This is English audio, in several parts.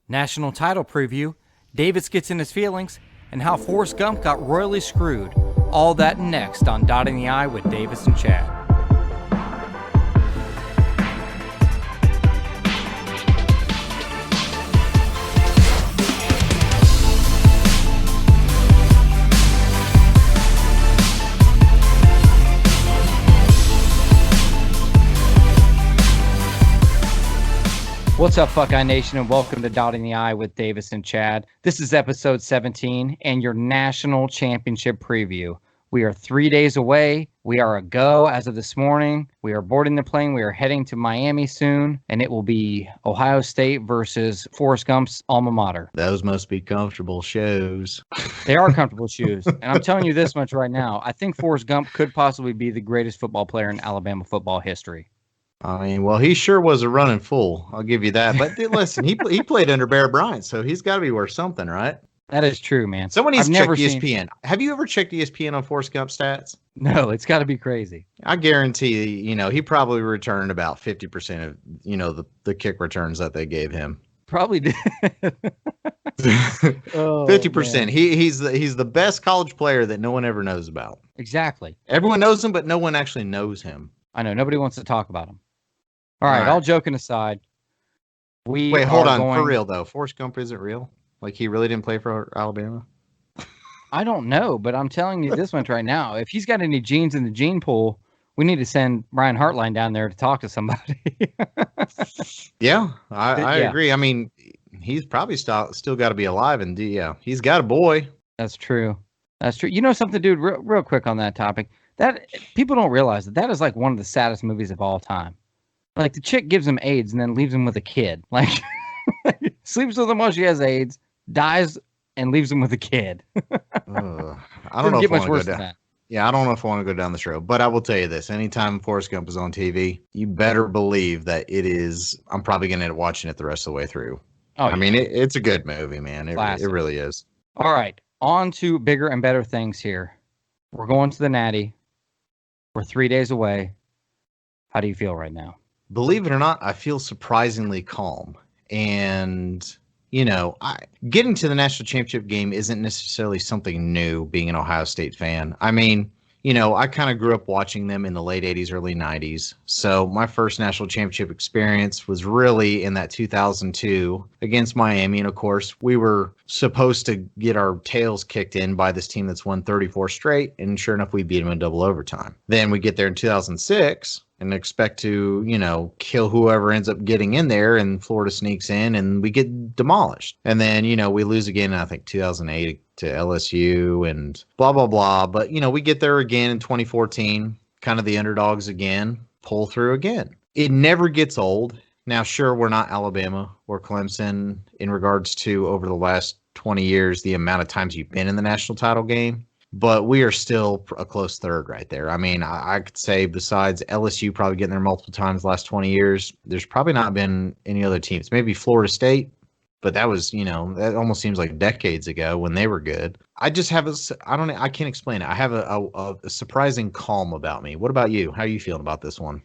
National title preview, Davis gets in his feelings, and how Forrest Gump got royally screwed. All that next on Dotting the I with Davis and Chad. What's up, Buckeye Nation, and welcome to Dotting the I with Davis and Chad. This is episode 17 and your national championship preview. We are 3 days away. We are a go as of this morning. We are boarding the plane. We are heading to Miami soon, and it will be Ohio State versus Forrest Gump's alma mater. Those must be comfortable shows. They are comfortable shoes, and I'm telling you this much right now. I think Forrest Gump could possibly be the greatest football player in Alabama football history. I mean, well, he sure was a running fool. I'll give you that. But listen, he played under Bear Bryant, so he's got to be worth something, right? That is true, man. Someone needs to check ESPN. Have you ever checked ESPN on Forrest Gump stats? No, it's got to be crazy. I guarantee, he probably returned about 50% of, the kick returns that they gave him. Probably did. 50%. He's the best college player that no one ever knows about. Exactly. Everyone knows him, but no one actually knows him. I know. Nobody wants to talk about him. All right. All joking aside, wait, hold on. For real, though. Forrest Gump isn't real? Like, he really didn't play for Alabama? I don't know, but I'm telling you this much right now. If he's got any genes in the gene pool, we need to send Ryan Hartline down there to talk to somebody. Yeah, I agree. I mean, he's probably still got to be alive, and he's got a boy. That's true. That's true. You know something, dude, real quick on that topic? That people don't realize that is like one of the saddest movies of all time. Like, the chick gives him AIDS and then leaves him with a kid. Like, sleeps with him while she has AIDS, dies, and leaves him with a kid. I don't know if I want to go down. Yeah, I don't know if I want to go down this road, but I will tell you this: anytime Forrest Gump is on TV, you better believe that it is. I'm probably going to end up watching it the rest of the way through. Oh, I mean, it's a good movie, man. It really is. All right, on to bigger and better things here. We're going to the Natty. We're 3 days away. How do you feel right now? Believe it or not, I feel surprisingly calm. And, getting to the national championship game isn't necessarily something new, being an Ohio State fan. I mean, I kind of grew up watching them in the late 80s, early 90s. So my first national championship experience was really in that 2002 against Miami. And, of course, we were supposed to get our tails kicked in by this team that's won 34 straight. And sure enough, we beat them in double overtime. Then we get there in 2006. And expect to, kill whoever ends up getting in there, and Florida sneaks in and we get demolished. And then, we lose again in, I think, 2008 to LSU and blah, blah, blah. But, we get there again in 2014, kind of the underdogs again, pull through again. It never gets old. Now, sure, we're not Alabama or Clemson in regards to over the last 20 years, the amount of times you've been in the national title game. But we are still a close third right there. I mean, I could say besides LSU probably getting there multiple times the last 20 years, there's probably not been any other teams. Maybe Florida State, but that was, that almost seems like decades ago when they were good. I just have I can't explain it. I have a surprising calm about me. What about you? How are you feeling about this one?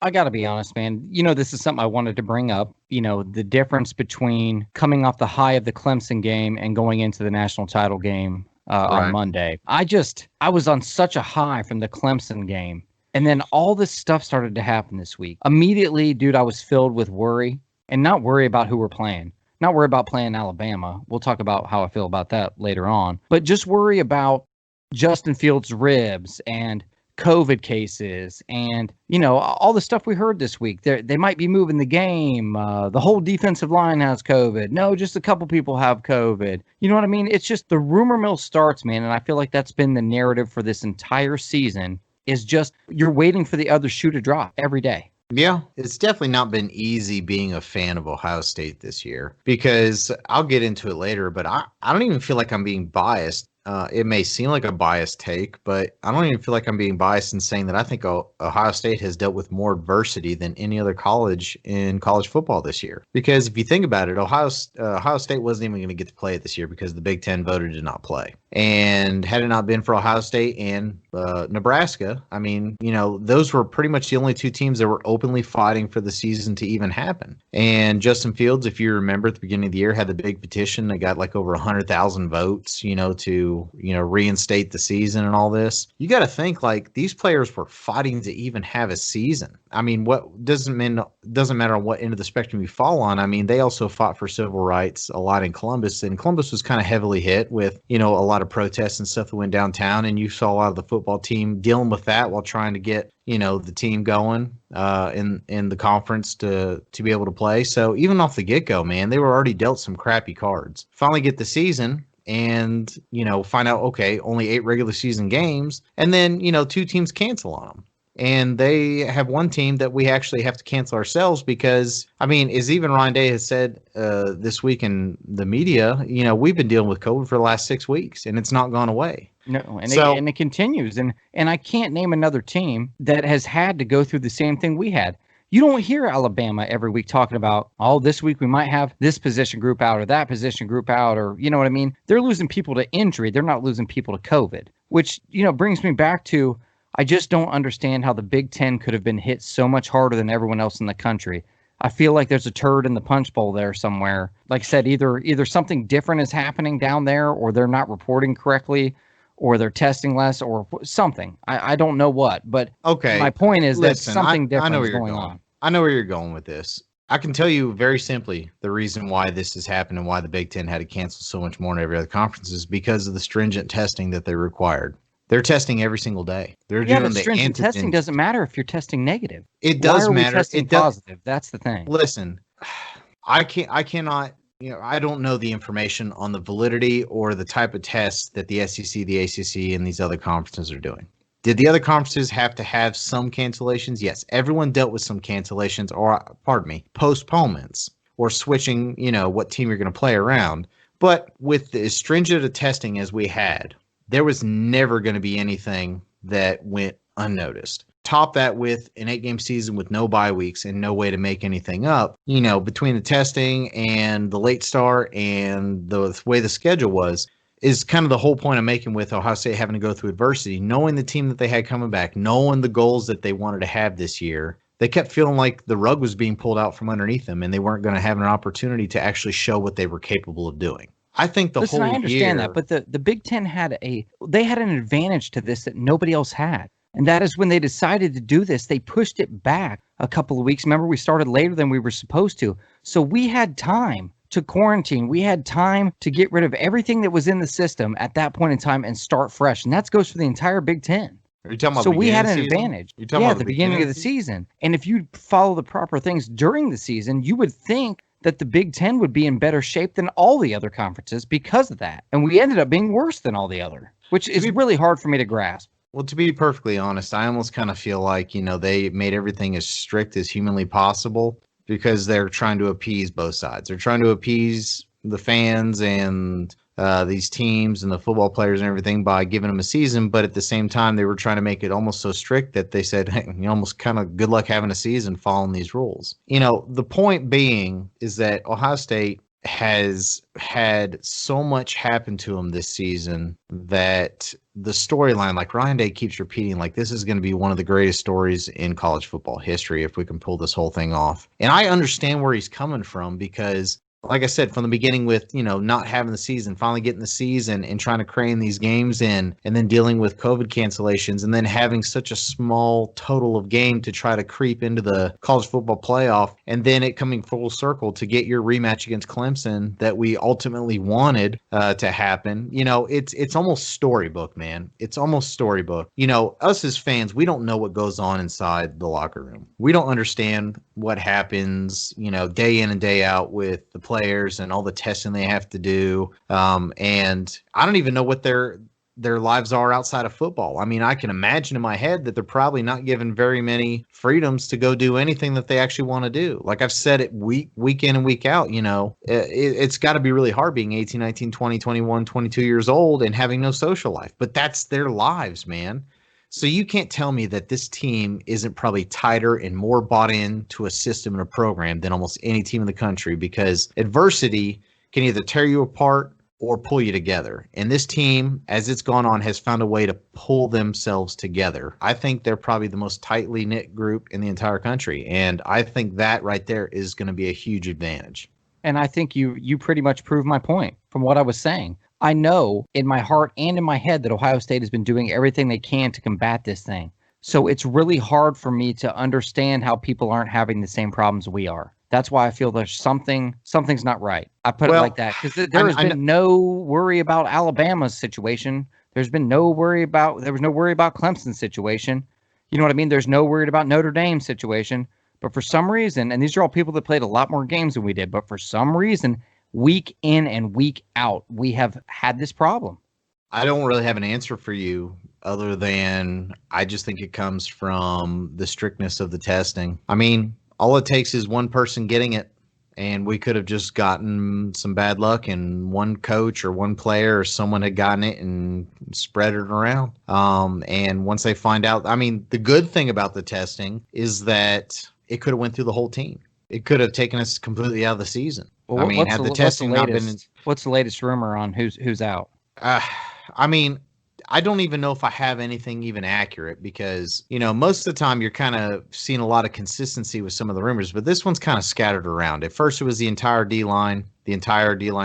I got to be honest, man. This is something I wanted to bring up. The difference between coming off the high of the Clemson game and going into the national title game. On Monday. I was on such a high from the Clemson game. And then all this stuff started to happen this week. Immediately, dude, I was filled with worry, and not worry about who we're playing. Not worry about playing Alabama. We'll talk about how I feel about that later on. But just worry about Justin Fields' ribs and COVID cases and, all the stuff we heard this week. They might be moving the game. The whole defensive line has COVID. No, just a couple people have COVID. You know what I mean? It's just the rumor mill starts, man. And I feel like that's been the narrative for this entire season is just you're waiting for the other shoe to drop every day. Yeah, it's definitely not been easy being a fan of Ohio State this year because I'll get into it later, but I don't even feel like I'm being biased. it may seem like a biased take, but I don't even feel like I'm being biased in saying that I think Ohio State has dealt with more adversity than any other college in college football this year. Because if you think about it, Ohio State wasn't even going to get to play it this year because the Big Ten voted to not play. And had it not been for Ohio State and Nebraska, I mean, those were pretty much the only two teams that were openly fighting for the season to even happen. And Justin Fields, if you remember at the beginning of the year, had the big petition that got like over 100,000 votes, to reinstate the season and all this. You got to think like these players were fighting to even have a season. I mean, what doesn't matter on what end of the spectrum you fall on. I mean, they also fought for civil rights a lot in Columbus, and Columbus was kind of heavily hit with, a lot of protests and stuff that went downtown, and you saw a lot of the football team dealing with that while trying to get, the team going in the conference to be able to play. So even off the get-go, man, they were already dealt some crappy cards. Finally get the season and, find out, okay, only 8 regular season games, and then, 2 teams cancel on them. And they have one team that we actually have to cancel ourselves because, I mean, as even Ryan Day has said this week in the media, we've been dealing with COVID for the last 6 weeks, and it's not gone away. No, and it continues. And I can't name another team that has had to go through the same thing we had. You don't hear Alabama every week talking about, this week we might have this position group out or that position group out, or you know what I mean? They're losing people to injury. They're not losing people to COVID, which, brings me back to, I just don't understand how the Big Ten could have been hit so much harder than everyone else in the country. I feel like there's a turd in the punch bowl there somewhere. Like I said, either something different is happening down there, or they're not reporting correctly, or they're testing less, or something. I don't know what, but okay. My point is that something different is going on. I know where you're going with this. I can tell you very simply the reason why this has happened and why the Big Ten had to cancel so much more than every other conference is because of the stringent testing that they required. They're testing every single day. They're doing the stringent testing doesn't matter if you're testing negative. It does matter. Testing positive. That's the thing. Listen, I cannot. I don't know the information on the validity or the type of tests that the SEC, the ACC, and these other conferences are doing. Did the other conferences have to have some cancellations? Yes, everyone dealt with some cancellations, or postponements, or switching. What team you're going to play around. But with as stringent a testing as we had, there was never going to be anything that went unnoticed. Top that with an 8-game season with no bye weeks and no way to make anything up. Between the testing and the late start and the way the schedule was, is kind of the whole point I'm making with Ohio State having to go through adversity, knowing the team that they had coming back, knowing the goals that they wanted to have this year. They kept feeling like the rug was being pulled out from underneath them, and they weren't going to have an opportunity to actually show what they were capable of doing. I think I understand that, but the Big Ten had an advantage to this that nobody else had. And that is when they decided to do this, they pushed it back a couple of weeks. Remember, we started later than we were supposed to. So we had time to quarantine. We had time to get rid of everything that was in the system at that point in time and start fresh. And that goes for the entire Big Ten. Are you talking about so we had an advantage. At the beginning of the season. And if you follow the proper things during the season, you would think that the Big Ten would be in better shape than all the other conferences because of that. And we ended up being worse than all the other, which is really hard for me to grasp. Well, to be perfectly honest, I almost kind of feel like, they made everything as strict as humanly possible because they're trying to appease both sides. They're trying to appease the fans and these teams and the football players and everything by giving them a season. But at the same time, they were trying to make it almost so strict that they said, hey, almost kind of good luck having a season following these rules. The point being is that Ohio State has had so much happen to them this season that the storyline, like Ryan Day keeps repeating, like this is going to be one of the greatest stories in college football history if we can pull this whole thing off. And I understand where he's coming from because, like I said, from the beginning with, not having the season, finally getting the season and trying to crane these games in and then dealing with COVID cancellations and then having such a small total of game to try to creep into the college football playoff and then it coming full circle to get your rematch against Clemson that we ultimately wanted to happen. It's almost storybook, man. It's almost storybook. Us as fans, we don't know what goes on inside the locker room. We don't understand what happens, day in and day out with the players and all the testing they have to do. And I don't even know what their lives are outside of football. I mean, I can imagine in my head that they're probably not given very many freedoms to go do anything that they actually want to do. Like I've said it week in and week out, it's got to be really hard being 18, 19, 20, 21, 22 years old and having no social life. But that's their lives, man. So you can't tell me that this team isn't probably tighter and more bought into a system and a program than almost any team in the country, because adversity can either tear you apart or pull you together. And this team, as it's gone on, has found a way to pull themselves together. I think they're probably the most tightly knit group in the entire country. And I think that right there is going to be a huge advantage. And I think you pretty much proved my point from what I was saying. I know in my heart and in my head that Ohio State has been doing everything they can to combat this thing. So it's really hard for me to understand how people aren't having the same problems we are. That's why I feel there's something's not right. I put it like that because there has been no worry about Alabama's situation. There was no worry about Clemson's situation. You know what I mean? There's no worry about Notre Dame's situation. But for some reason, and these are all people that played a lot more games than we did, but for some reason, week in and week out, we have had this problem. I don't really have an answer for you other than I just think it comes from the strictness of the testing. I mean, all it takes is one person getting it, and we could have just gotten some bad luck, and one coach or one player or someone had gotten it and spread it around. And once they find out, I mean, the good thing about the testing is that it could have went through the whole team. It could have taken us completely out of the season. Well, I mean, had the testing not been... What's the latest rumor on who's out? I mean, I don't even know if I have anything even accurate because, most of the time you're kind of seeing a lot of consistency with some of the rumors, but this one's kind of scattered around. At first it was the entire D-line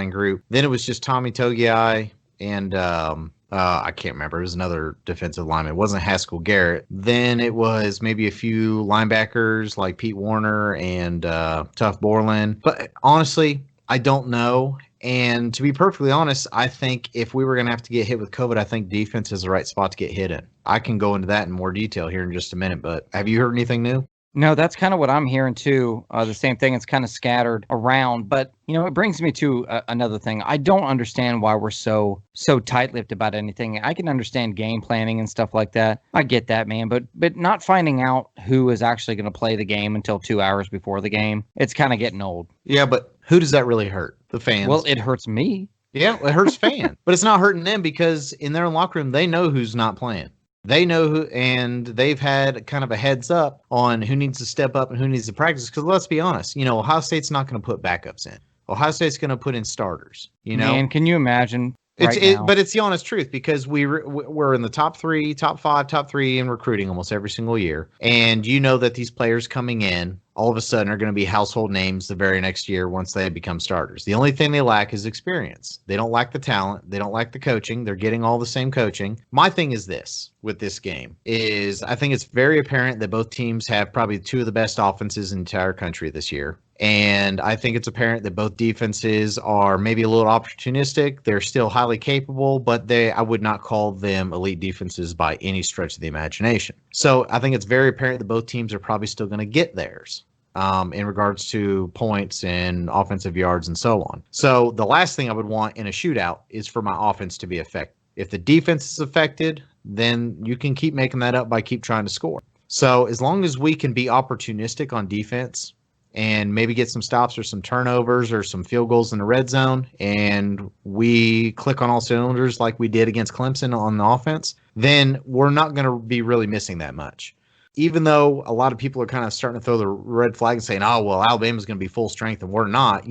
group. Then it was just Tommy Togiai and I can't remember. It was another defensive lineman. It wasn't Haskell Garrett. Then it was maybe a few linebackers like Pete Warner and Tuff Borland. But honestly, I don't know. And to be perfectly honest, I think if we were going to have to get hit with COVID, I think defense is the right spot to get hit in. I can go into that in more detail here in just a minute, but have you heard anything new? No, that's kind of what I'm hearing too. The same thing. It's kind of scattered around, but it brings me to another thing. I don't understand why we're so tight-lipped about anything. I can understand game planning and stuff like that. I get that, man, but not finding out who is actually going to play the game until 2 hours before the game, it's kind of getting old. Yeah, but who does that really hurt? The fans. Well, it hurts me. Yeah, it hurts fans, but it's not hurting them because in their locker room, they know who's not playing. They know who, and they've had kind of a heads up on who needs to step up and who needs to practice. Because let's be honest, Ohio State's not going to put backups in. Ohio State's going to put in starters. Man, can you imagine? But it's the honest truth because we're in the top 3, top 5, top 3 in recruiting almost every single year, and that these players coming in all of a sudden are going to be household names the very next year once they become starters. The only thing they lack is experience. They don't lack the talent. They don't lack the coaching. They're getting all the same coaching. My thing is this with this game is I think it's very apparent that both teams have probably 2 of the best offenses in the entire country this year. And I think it's apparent that both defenses are maybe a little opportunistic. They're still highly capable, but I would not call them elite defenses by any stretch of the imagination. So I think it's very apparent that both teams are probably still going to get theirs in regards to points and offensive yards and so on. So the last thing I would want in a shootout is for my offense to be affected. If the defense is affected, then you can keep making that up by keep trying to score. So as long as we can be opportunistic on defense, and maybe get some stops or some turnovers or some field goals in the red zone, and we click on all cylinders like we did against Clemson on the offense, then we're not going to be really missing that much. Even though a lot of people are kind of starting to throw the red flag and saying, oh, well, Alabama's going to be full strength and we're not,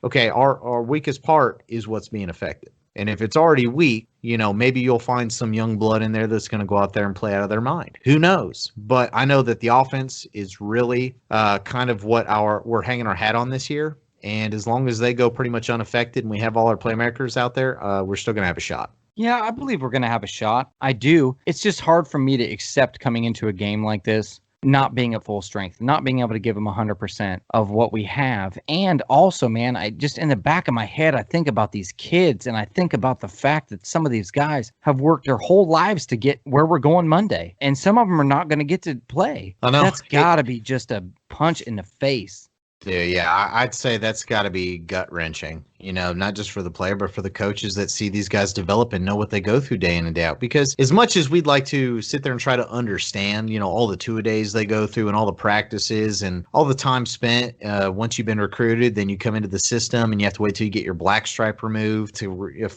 okay, our weakest part is what's being affected. And if it's already weak, maybe you'll find some young blood in there that's going to go out there and play out of their mind. Who knows? But I know that the offense is really kind of what we're hanging our hat on this year. And as long as they go pretty much unaffected and we have all our playmakers out there, we're still going to have a shot. Yeah, I believe we're going to have a shot. I do. It's just hard for me to accept coming into a game like this not being at full strength, not being able to give them 100% of what we have. And also, man, I just in the back of my head, I think about these kids and I think about the fact that some of these guys have worked their whole lives to get where we're going Monday. And some of them are not going to get to play. I know. That's got to be just a punch in the face. Yeah, I'd say that's got to be gut wrenching, not just for the player, but for the coaches that see these guys develop and know what they go through day in and day out. Because as much as we'd like to sit there and try to understand, all the two-a-days they go through and all the practices and all the time spent, once you've been recruited, then you come into the system and you have to wait till you get your black stripe removed to,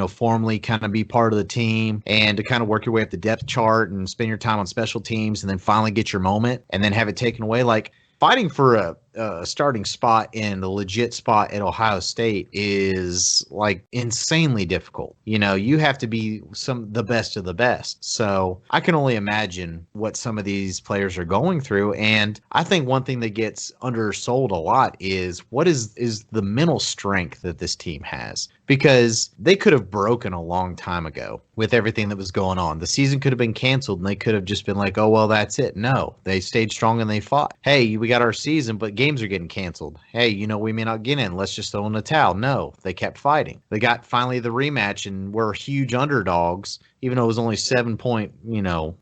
formally kind of be part of the team and to kind of work your way up the depth chart and spend your time on special teams and then finally get your moment and then have it taken away. Like, fighting for a starting spot in the legit spot at Ohio State is like insanely difficult. You have to be the best of the best. So I can only imagine what some of these players are going through. And I think one thing that gets undersold a lot is what is the mental strength that this team has, because they could have broken a long time ago with everything that was going on. The season could have been canceled and they could have just been like, oh, well, that's it. No, they stayed strong and they fought. Hey, we got our season, but games are getting canceled. Hey, we may not get in. Let's just throw in the towel. No, they kept fighting. They got finally the rematch and were huge underdogs, even though it was only 7-point,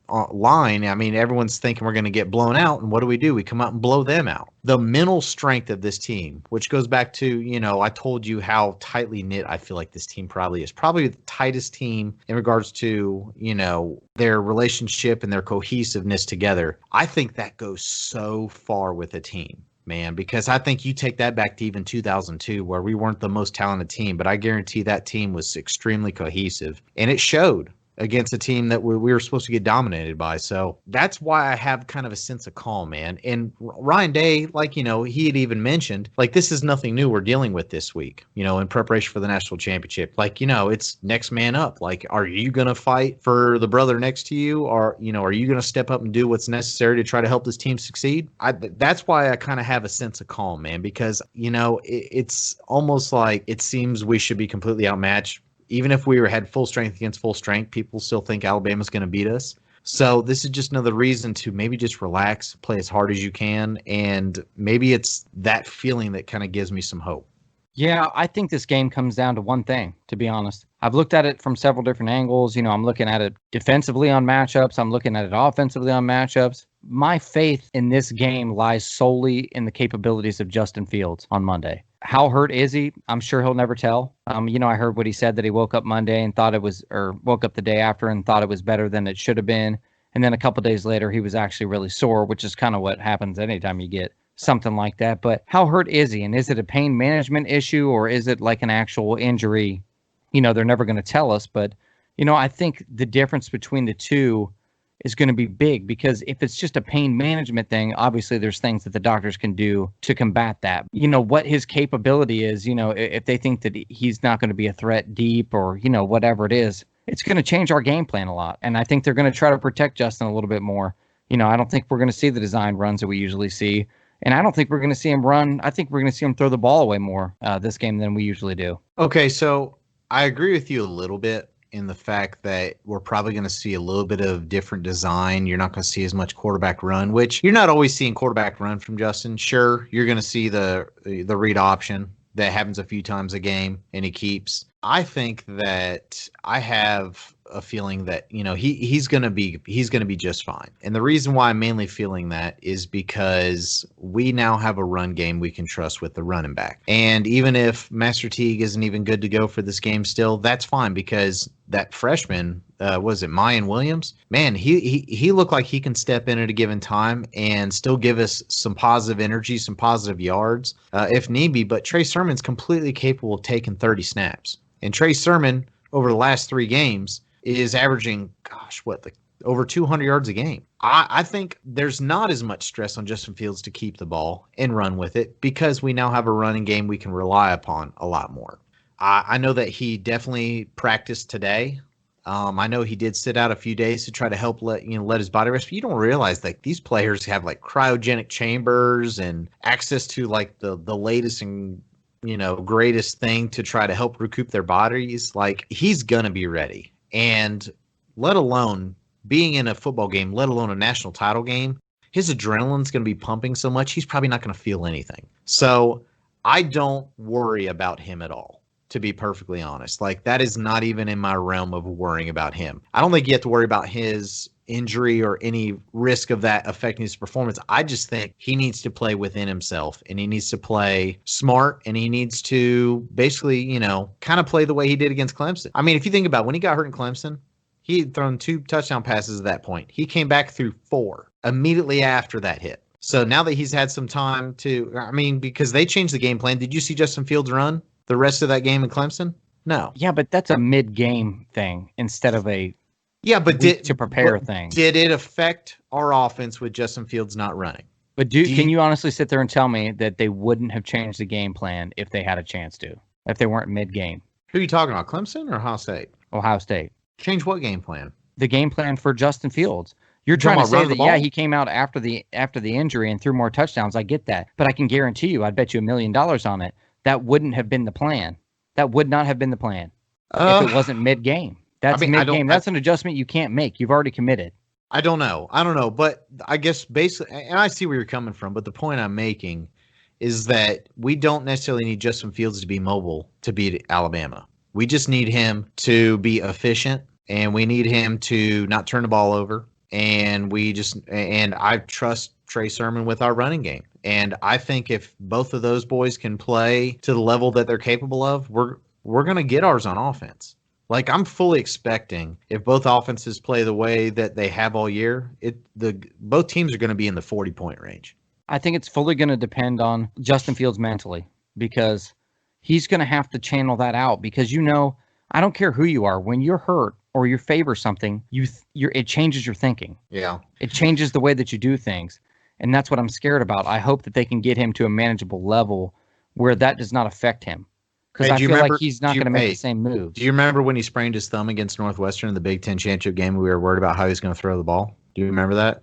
line. I mean, everyone's thinking we're going to get blown out. And what do? We come out and blow them out. The mental strength of this team, which goes back to, I told you how tightly knit I feel like this team probably is. Probably the tightest team in regards to, their relationship and their cohesiveness together. I think that goes so far with a team, man, because I think you take that back to even 2002 where we weren't the most talented team, but I guarantee that team was extremely cohesive and it showed against a team that we were supposed to get dominated by. So that's why I have kind of a sense of calm, man. And Ryan Day, he had even mentioned, this is nothing new we're dealing with this week, in preparation for the national championship. It's next man up. Are you going to fight for the brother next to you? Or, are you going to step up and do what's necessary to try to help this team succeed? That's why I kind of have a sense of calm, man, because, it's almost like it seems we should be completely outmatched. Even if we had full strength against full strength, people still think Alabama's going to beat us. So this is just another reason to maybe just relax, play as hard as you can, and maybe it's that feeling that kind of gives me some hope. Yeah, I think this game comes down to one thing, to be honest. I've looked at it from several different angles. I'm looking at it defensively on matchups. I'm looking at it offensively on matchups. My faith in this game lies solely in the capabilities of Justin Fields on Monday. How hurt is he? I'm sure he'll never tell. I heard what he said, that he woke up Monday and thought it was, or woke up the day after and thought it was better than it should have been. And then a couple days later, he was actually really sore, which is kind of what happens anytime you get something like that. But how hurt is he? And is it a pain management issue or is it like an actual injury? They're never going to tell us. But, I think the difference between the two is going to be big, because if it's just a pain management thing, obviously there's things that the doctors can do to combat that. What his capability is, if they think that he's not going to be a threat deep or, whatever it is, it's going to change our game plan a lot. And I think they're going to try to protect Justin a little bit more. I don't think we're going to see the design runs that we usually see. And I don't think we're going to see him run. I think we're going to see him throw the ball away more this game than we usually do. Okay, so I agree with you a little bit in the fact that we're probably going to see a little bit of different design. You're not going to see as much quarterback run, which you're not always seeing quarterback run from Justin. Sure, you're going to see the read option that happens a few times a game and he keeps. I think that I have a feeling that he's going to be just fine. And the reason why I'm mainly feeling that is because we now have a run game we can trust with the running back. And even if Master Teague isn't even good to go for this game still, that's fine, because that freshman, was it Mayan Williams? Man, he looked like he can step in at a given time and still give us some positive energy, some positive yards, if need be. But Trey Sermon's completely capable of taking 30 snaps. And Trey Sermon, over the last 3 games, is averaging, over 200 yards a game. I think there's not as much stress on Justin Fields to keep the ball and run with it, because we now have a running game we can rely upon a lot more. I know that he definitely practiced today. I know he did sit out a few days to try to help let his body rest. But you don't realize these players have cryogenic chambers and access to the latest and greatest thing to try to help recoup their bodies. He's gonna be ready. And let alone being in a football game, let alone a national title game, his adrenaline's going to be pumping so much, he's probably not going to feel anything. So I don't worry about him at all. to be perfectly honest. Like, that is not even in my realm of worrying about him. I don't think you have to worry about his injury or any risk of that affecting his performance. I just think he needs to play within himself, and he needs to play smart, and he needs to basically, kind of play the way he did against Clemson. I mean, if you think about it, when he got hurt in Clemson, he had thrown 2 touchdown passes at that point. He came back through 4 immediately after that hit. So now that he's had some time because they changed the game plan. Did you see Justin Fields run the rest of that game in Clemson? No. Yeah, but that's a mid-game thing instead of a to prepare thing. Did it affect our offense with Justin Fields not running? But can you honestly sit there and tell me that they wouldn't have changed the game plan if they had a chance to, if they weren't mid-game? Who are you talking about, Clemson or Ohio State? Ohio State. Change what game plan? The game plan for Justin Fields. You're trying to say that, he came out after the injury and threw more touchdowns. I get that. But I can guarantee you, I'd bet you $1 million on it, that wouldn't have been the plan. That would not have been the plan if it wasn't mid-game. That's mid-game. That's an adjustment you can't make. You've already committed. I don't know. But I guess basically, and I see where you're coming from, but the point I'm making is that we don't necessarily need Justin Fields to be mobile to beat Alabama. We just need him to be efficient, and we need him to not turn the ball over. And I trust Trey Sermon with our running game. And I think if both of those boys can play to the level that they're capable of, we're going to get ours on offense. Like, I'm fully expecting if both offenses play the way that they have all year, both teams are going to be in the 40-point range. I think it's fully going to depend on Justin Fields mentally, because he's going to have to channel that out. Because, I don't care who you are, when you're hurt or you favor something, it changes your thinking. Yeah. It changes the way that you do things. And that's what I'm scared about. I hope that they can get him to a manageable level where that does not affect him. Because I feel like he's not going to make the same moves. Do you remember when he sprained his thumb against Northwestern in the Big Ten championship game? We were worried about how he was going to throw the ball. Do you remember that?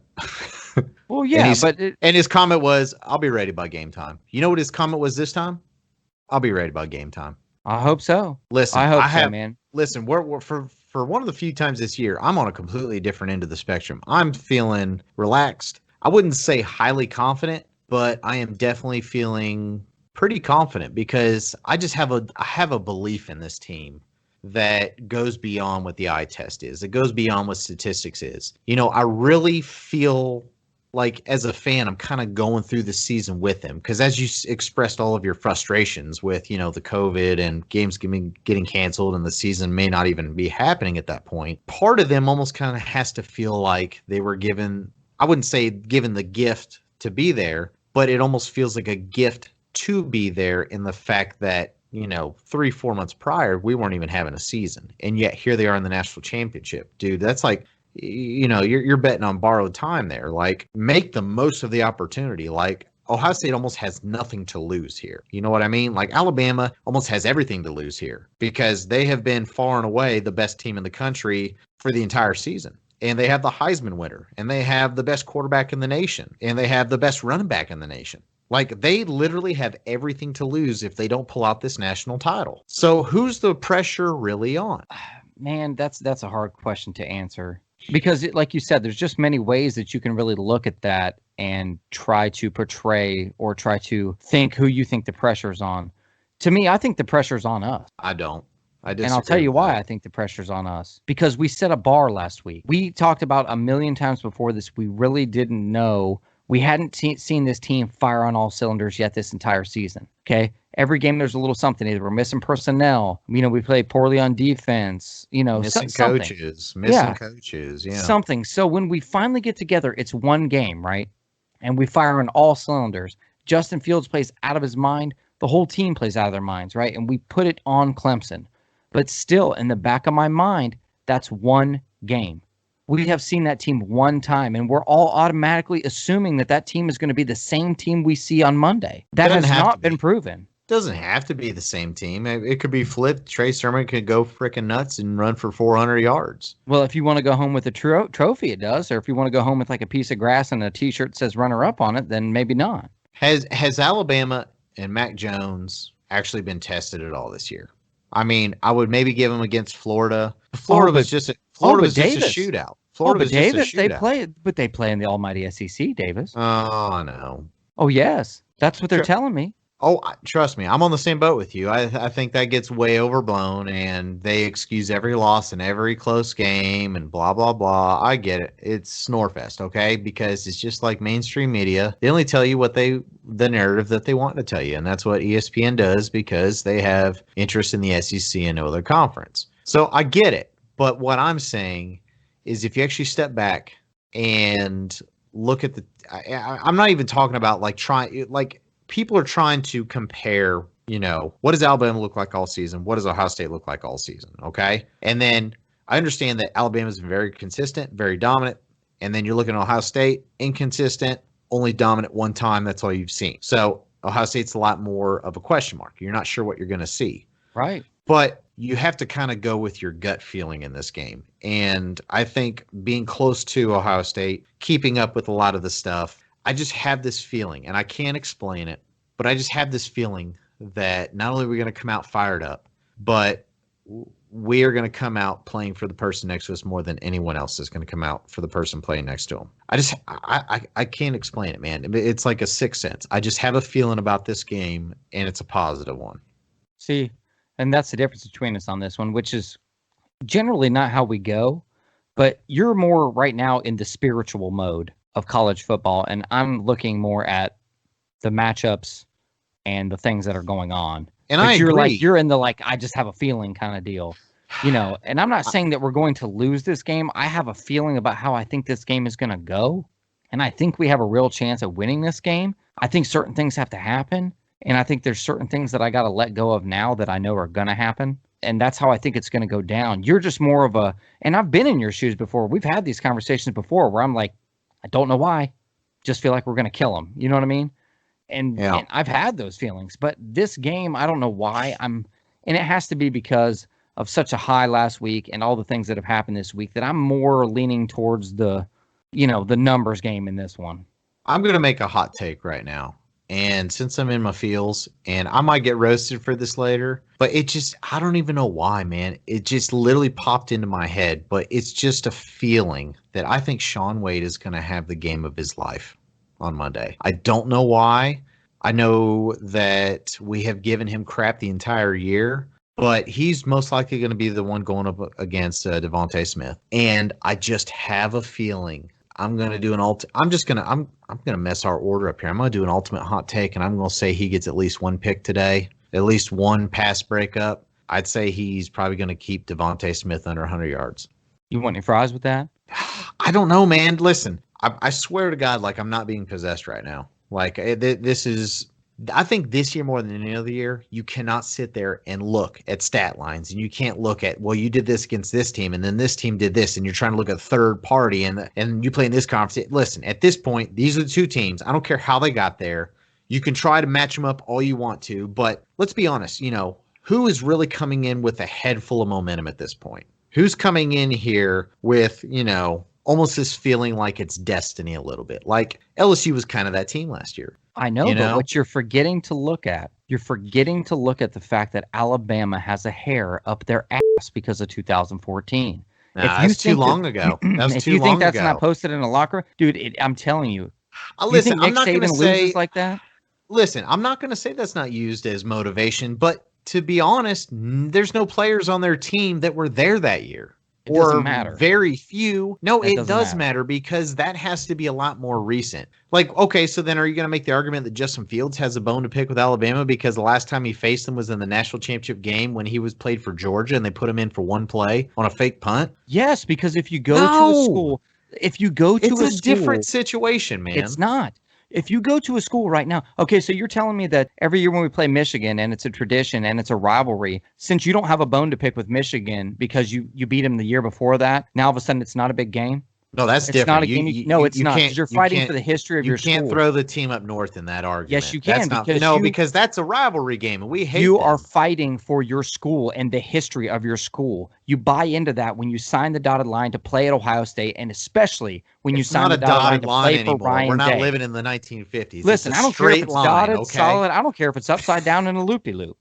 Well, yeah, and his comment was, "I'll be ready by game time." You know what his comment was this time? "I'll be ready by game time." I hope so. Listen, I hope so, man. Listen, we're for one of the few times this year, I'm on a completely different end of the spectrum. I'm feeling relaxed. I wouldn't say highly confident, but I am definitely feeling pretty confident because I have a belief in this team that goes beyond what the eye test is. It goes beyond what statistics is. I really feel like as a fan, I'm kind of going through the season with him because as you expressed all of your frustrations with, the COVID and games getting canceled and the season may not even be happening at that point, part of them almost kind of has to feel like they were given, I wouldn't say given the gift to be there, but it almost feels like a gift to be there in the fact that, 3-4 months prior, we weren't even having a season. And yet here they are in the national championship. Dude, that's like, you're betting on borrowed time there. Like, make the most of the opportunity. Like, Ohio State almost has nothing to lose here. You know what I mean? Like, Alabama almost has everything to lose here because they have been far and away the best team in the country for the entire season. And they have the Heisman winner, and they have the best quarterback in the nation, and they have the best running back in the nation. Like, they literally have everything to lose if they don't pull out this national title. So who's the pressure really on? Man, that's a hard question to answer. Because, like you said, there's just many ways that you can really look at that and try to portray or try to think who you think the pressure's on. To me, I think the pressure's on us. I don't. I disagree. And I'll tell you why I think the pressure's on us. Because we set a bar last week. We talked about a million times before this. We really didn't know. We hadn't seen this team fire on all cylinders yet this entire season. Okay? Every game there's a little something. Either we're missing personnel. We play poorly on defense. Missing coaches. Coaches. Yeah. Something. So when we finally get together, it's one game, right? And we fire on all cylinders. Justin Fields plays out of his mind. The whole team plays out of their minds, right? And we put it on Clemson. But still, in the back of my mind, that's one game. We have seen that team one time, and we're all automatically assuming that team is going to be the same team we see on Monday. That has not been proven. Doesn't have to be the same team. It could be flipped. Trey Sermon could go freaking nuts and run for 400 yards. Well, if you want to go home with a trophy, it does. Or if you want to go home with like a piece of grass and a T-shirt that says runner-up on it, then maybe not. Has Alabama and Mac Jones actually been tested at all this year? I would maybe give them against Florida. Florida was just a shootout. They play in the almighty SEC, Davis. Oh, I know. Oh, yes. That's what they're telling me. Oh, trust me, I'm on the same boat with you. I think that gets way overblown, and they excuse every loss and every close game and blah blah blah. I get it. It's snorefest, okay? Because it's just like mainstream media. They only tell you the narrative that they want to tell you, and that's what ESPN does because they have interest in the SEC and no other conference. So I get it. But what I'm saying is, if you actually step back and look at I'm not even talking about people are trying to compare, what does Alabama look like all season? What does Ohio State look like all season? Okay. And then I understand that Alabama's been very consistent, very dominant. And then you're looking at Ohio State, inconsistent, only dominant one time. That's all you've seen. So Ohio State's a lot more of a question mark. You're not sure what you're going to see. Right. But you have to kind of go with your gut feeling in this game. And I think being close to Ohio State, keeping up with a lot of the stuff, I just have this feeling, and I can't explain it, but I just have this feeling that not only are we going to come out fired up, but we are going to come out playing for the person next to us more than anyone else is going to come out for the person playing next to them. I can't explain it, man. It's like a sixth sense. I just have a feeling about this game, and it's a positive one. See, and that's the difference between us on this one, which is generally not how we go, but you're more right now in the spiritual mode of college football, and I'm looking more at the matchups and the things that are going on. And I you're agree. You're in the I just have a feeling kind of deal, and I'm not saying that we're going to lose this game. I have a feeling about how I think this game is going to go, and I think we have a real chance of winning this game. I think certain things have to happen, and I think there's certain things that I got to let go of now that I know are going to happen. And that's how I think it's going to go down. You're just more of and I've been in your shoes before. We've had these conversations before where I'm like, I don't know why. Just feel like we're going to kill them. You know what I mean? And I've had those feelings. But this game, I don't know why. And it has to be because of such a high last week and all the things that have happened this week that I'm more leaning towards the numbers game in this one. I'm going to make a hot take right now. And since I'm in my feels, and I might get roasted for this later, but I don't even know why, man. It just literally popped into my head, but it's just a feeling that I think Shaun Wade is going to have the game of his life on Monday. I don't know why. I know that we have given him crap the entire year, but he's most likely going to be the one going up against Devontae Smith. And I just have a feeling I'm going to do I'm going to mess our order up here. I'm going to do an ultimate hot take, and I'm going to say he gets at least one pick today, at least one pass breakup. I'd say he's probably going to keep Devontae Smith under 100 yards. You want any fries with that? I don't know, man. Listen, I swear to God, I'm not being possessed right now. This is I think this year more than any other year, you cannot sit there and look at stat lines, and you can't look at, well, you did this against this team, and then this team did this, and you're trying to look at third party, and you play in this conference. Listen, at this point, these are the two teams. I don't care how they got there. You can try to match them up all you want to, but let's be honest, who is really coming in with a head full of momentum at this point? Who's coming in here with, almost this feeling like it's destiny a little bit? Like LSU was kind of that team last year. I know, but what you're forgetting to look at, the fact that Alabama has a hair up their ass because of 2014. That's too long ago. If you think that's not posted in a locker, dude, I'm telling you. Listen, I'm not going to say like that. Listen, I'm not going to say that's not used as motivation, but to be honest, there's no players on their team that were there that year. It doesn't matter. Very few. No, it does matter because that has to be a lot more recent. Okay, so then are you going to make the argument that Justin Fields has a bone to pick with Alabama because the last time he faced them was in the national championship game when he was played for Georgia and they put him in for one play on a fake punt? Yes, because if you go to a school, it's a different situation, man. It's not. If you go to a school right now, okay, so you're telling me that every year when we play Michigan and it's a tradition and it's a rivalry, since you don't have a bone to pick with Michigan because you beat them the year before that, now all of a sudden it's not a big game? No, that's different. It's not a game. It's not. Because you're fighting for the history of your school. You can't throw the team up north in that argument. Yes, you can. Because that's a rivalry game, and we hate You them. are fighting for your school and the history of your school. You buy into that when you sign the dotted line to play at Ohio State, and especially when you sign the dotted line to play for Ryan We're not Day. living in the 1950s. Listen, I don't care if it's dotted, solid. I don't care if it's upside down in a loop-de-loop.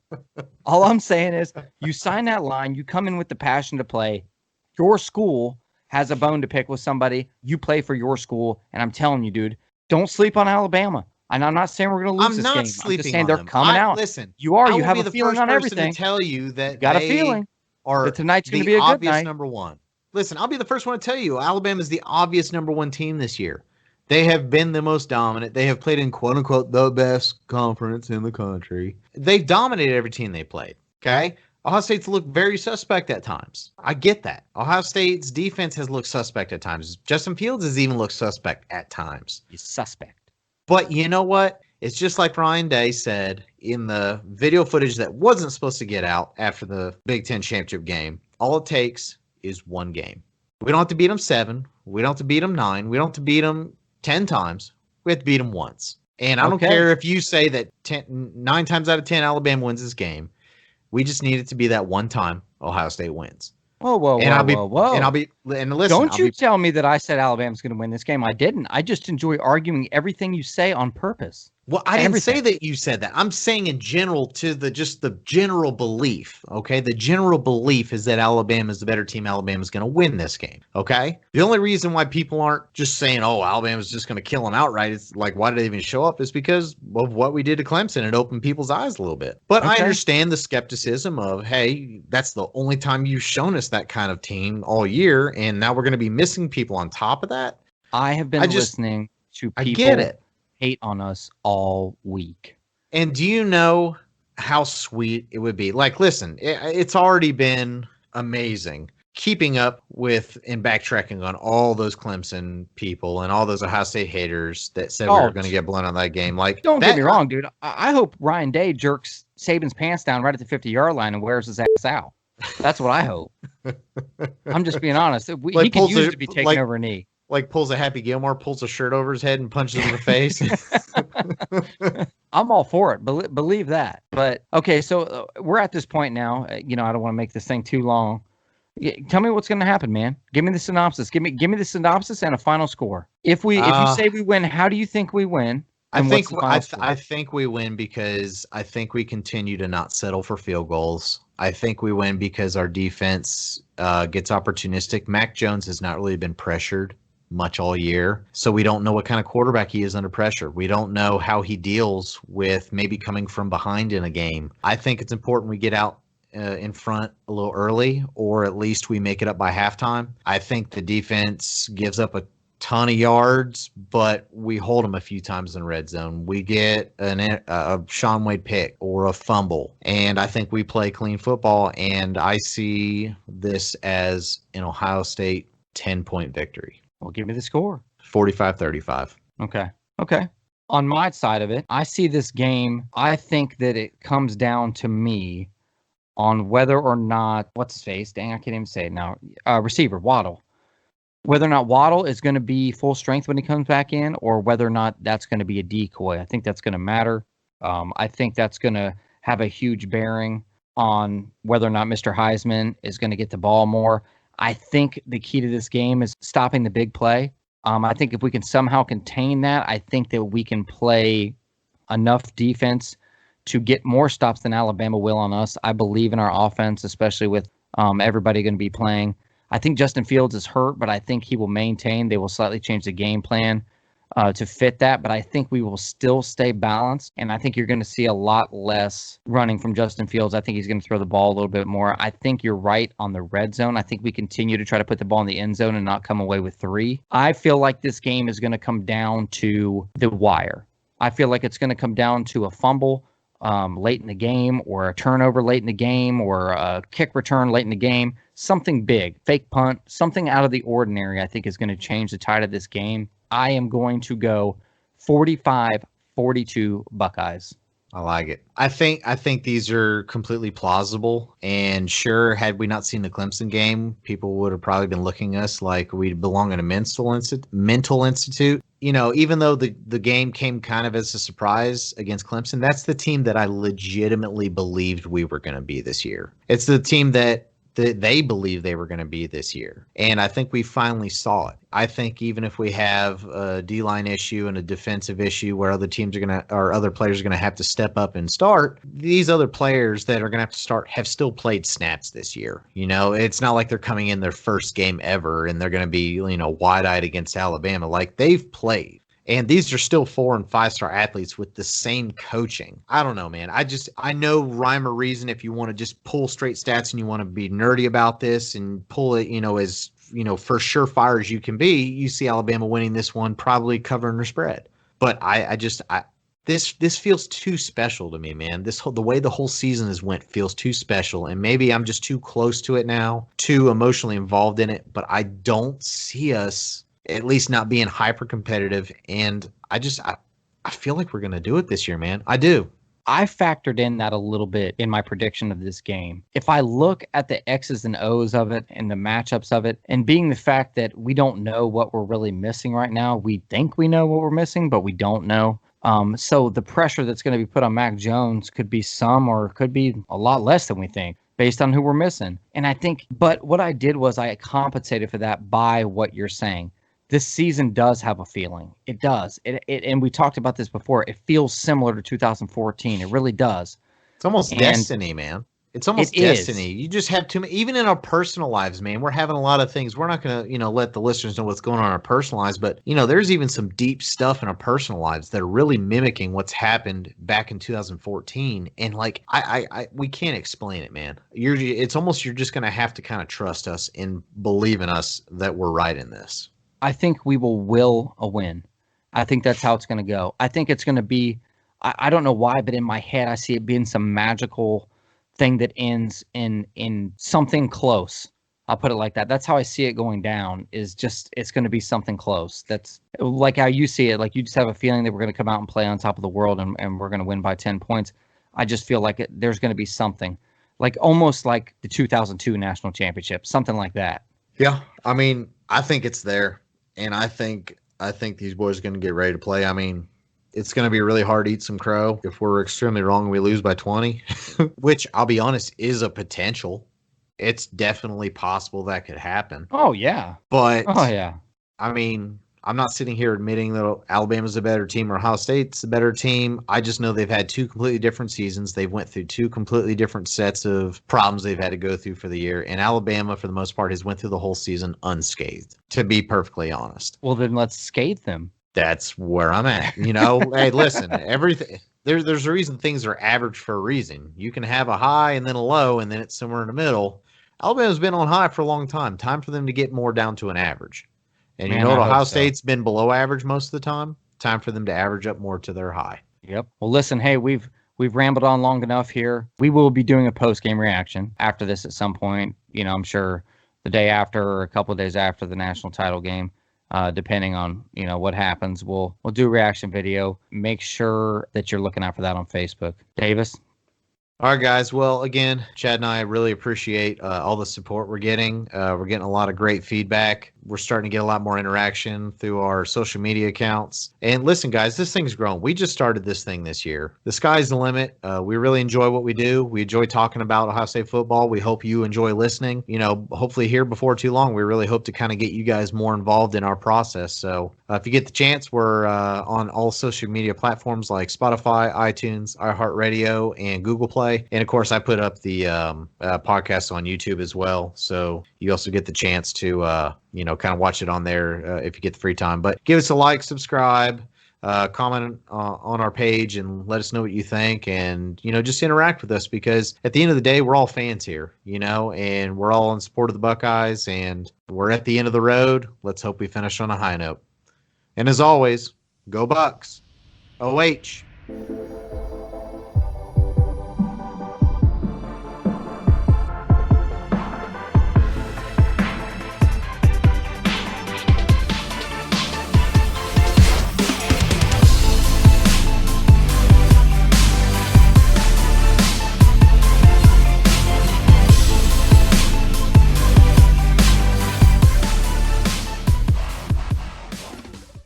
All I'm saying is you sign that line, you come in with the passion to play. Your school has a bone to pick with somebody, you play for your school, and I'm telling you, dude, don't sleep on Alabama. And I'm not saying we're going to lose I'm this not game. I'm just sleeping saying on they're them. coming out. Listen, You are. I You will have be a the feeling first on person to everything. tell you You that got a they feeling that are tonight's going to the be a good obvious night. number one. Listen, I'll be the first one to tell you Alabama is the obvious number one team this year. They have been the most dominant. They have played in quote unquote the best conference in the country. They've dominated every team they played. Okay. Ohio State's looked very suspect at times. I get that. Ohio State's defense has looked suspect at times. Justin Fields has even looked suspect at times. He's suspect. But you know what? It's just like Ryan Day said in the video footage that wasn't supposed to get out after the Big Ten championship game. All it takes is one game. We don't have to beat them 7. We don't have to beat them 9. We don't have to beat them 10 times. We have to beat them once. And I don't care if you say that 9 times out of 10 Alabama wins this game. We just need it to be that one time Ohio State wins. Whoa. And listen. Don't you tell me that I said Alabama's going to win this game. I didn't. I just enjoy arguing everything you say on purpose. Well, I didn't say that you said that. I'm saying in general to the general belief, okay? The general belief is that Alabama is the better team. Alabama's going to win this game, okay? The only reason why people aren't just saying, oh, Alabama's just going to kill them outright, it's like, why did they even show up, is because of what we did to Clemson. It opened people's eyes a little bit. But I understand the skepticism of, hey, that's the only time you've shown us that kind of team all year, and now we're going to be missing people on top of that. I have been listening to people. I get it. Hate on us all week. And do you know how sweet it would be? Like, listen, it's already been amazing keeping up with and backtracking on all those Clemson people and all those Ohio State haters that said we were going to get blown on that game. Like, don't get me wrong, dude. I hope Ryan Day jerks Saban's pants down right at the 50-yard line and wears his ass out. That's what I hope. I'm just being honest. He could use to be taking over a knee. Like pulls a Happy Gilmore, pulls a shirt over his head and punches him in the face. I'm all for it. Believe that. But okay, so we're at this point now. I don't want to make this thing too long. Tell me what's going to happen, man. Give me the synopsis. Give me the synopsis and a final score. If you say we win, how do you think we win? I think we win because I think we continue to not settle for field goals. I think we win because our defense gets opportunistic. Mac Jones has not really been pressured much all year, so we don't know what kind of quarterback he is under pressure. We don't know how he deals with maybe coming from behind in a game. I think it's important we get out in front a little early, or at least we make it up by halftime. I think the defense gives up a ton of yards, but we hold them a few times in red zone. We get a Sean Wade pick or a fumble, and I think we play clean football, and I see this as an Ohio State 10-point victory. Well, give me the score. 45-35. Okay. On my side of it, I see this game. I think that it comes down to me on whether or not, what's his face? Dang, I can't even say it now. Receiver, Waddle. Whether or not Waddle is going to be full strength when he comes back in, or whether or not that's going to be a decoy. I think that's going to matter. I think that's going to have a huge bearing on whether or not Mr. Heisman is going to get the ball more. I think the key to this game is stopping the big play. I think if we can somehow contain that, I think that we can play enough defense to get more stops than Alabama will on us. I believe in our offense, especially with everybody going to be playing. I think Justin Fields is hurt, but I think he will maintain. They will slightly change the game plan to fit that, but I think we will still stay balanced, and I think you're going to see a lot less running from Justin Fields. I think he's going to throw the ball a little bit more. I think you're right on the red zone. I think we continue to try to put the ball in the end zone and not come away with 3. I feel like this game is going to come down to the wire. I feel like it's going to come down to a fumble late in the game, or a turnover late in the game, or a kick return late in the game. Something big, fake punt, something out of the ordinary, I think is going to change the tide of this game. I am going to go 45-42 Buckeyes. I like it. I think these are completely plausible. And sure, had we not seen the Clemson game, people would have probably been looking at us like we belong in a mental institute. Even though the game came kind of as a surprise against Clemson, that's the team that I legitimately believed we were going to be this year. It's the team that they believe they were going to be this year. And I think we finally saw it. I think even if we have a D-line issue and a defensive issue where other players are going to have to step up and start, these other players that are going to have to start have still played snaps this year. It's not like they're coming in their first game ever and they're going to be, wide-eyed against Alabama. Like, they've played. And these are still 4 and 5-star athletes with the same coaching. I don't know, man. I know rhyme or reason if you want to just pull straight stats and you want to be nerdy about this and pull it, as for surefire as you can be. You see Alabama winning this one, probably covering the spread. But this feels too special to me, man. The way the whole season has went feels too special, and maybe I'm just too close to it now, too emotionally involved in it. But I don't see us at least not being hyper competitive, and I feel like we're gonna do it this year, man. I do. I factored in that a little bit in my prediction of this game. If I look at the X's and O's of it and the matchups of it, and being the fact that we don't know what we're really missing right now, we think we know what we're missing, but we don't know. So the pressure that's going to be put on Mac Jones could be some or could be a lot less than we think based on who we're missing. And I think, but what I did was I compensated for that by what you're saying. This season does have a feeling. It does. And we talked about this before. It feels similar to 2014. It really does. It's almost destiny, man. It's almost destiny. You just have too many, even in our personal lives, man. We're having a lot of things. We're not going to, let the listeners know what's going on in our personal lives, but there's even some deep stuff in our personal lives that are really mimicking what's happened back in 2014. And like, we can't explain it, man. It's almost you're just going to have to kind of trust us and believe in us that we're right in this. I think we will a win. I think that's how it's going to go. I think it's going to be, I don't know why, but in my head, I see it being some magical thing that ends in something close. I'll put it like that. That's how I see it going down, is just it's going to be something close. That's like how you see it. Like you just have a feeling that we're going to come out and play on top of the world and we're going to win by 10 points. I just feel like there's going to be something, like almost like the 2002 national championship, something like that. Yeah, I mean, I think it's there. And I think these boys are going to get ready to play. I mean, it's going to be really hard to eat some crow if we're extremely wrong and we lose by 20, which I'll be honest is a potential. It's definitely possible that could happen. Oh, yeah. But, oh, yeah. I mean, I'm not sitting here admitting that Alabama's a better team or Ohio State's a better team. I just know they've had 2 completely different seasons. They've went through 2 completely different sets of problems they've had to go through for the year. And Alabama, for the most part, has went through the whole season unscathed, to be perfectly honest. Well, then let's scathe them. That's where I'm at. Hey, listen, everything there's a reason things are average for a reason. You can have a high and then a low, and then it's somewhere in the middle. Alabama's been on high for a long time. Time for them to get more down to an average. And man, Ohio State's been below average most of the time. Time for them to average up more to their high. Yep. Well, listen, hey, we've rambled on long enough here. We will be doing a post-game reaction after this at some point. I'm sure the day after or a couple of days after the national title game, depending on, what happens. We'll do a reaction video. Make sure that you're looking out for that on Facebook. Davis? All right, guys. Well, again, Chad and I really appreciate all the support we're getting. We're getting a lot of great feedback. We're starting to get a lot more interaction through our social media accounts. And listen, guys, this thing's grown. We just started this thing this year. The sky's the limit. We really enjoy what we do. We enjoy talking about Ohio State football. We hope you enjoy listening. Hopefully here before too long, we really hope to kind of get you guys more involved in our process. So if you get the chance, we're on all social media platforms like Spotify, iTunes, iHeartRadio, and Google Play. And of course, I put up the podcast on YouTube as well. So you also get the chance to kind of watch it on there if you get the free time. But give us a like, subscribe, comment on our page, and let us know what you think. And, just interact with us, because at the end of the day, we're all fans here, and we're all in support of the Buckeyes, and we're at the end of the road. Let's hope we finish on a high note. And as always, go Bucks. OH.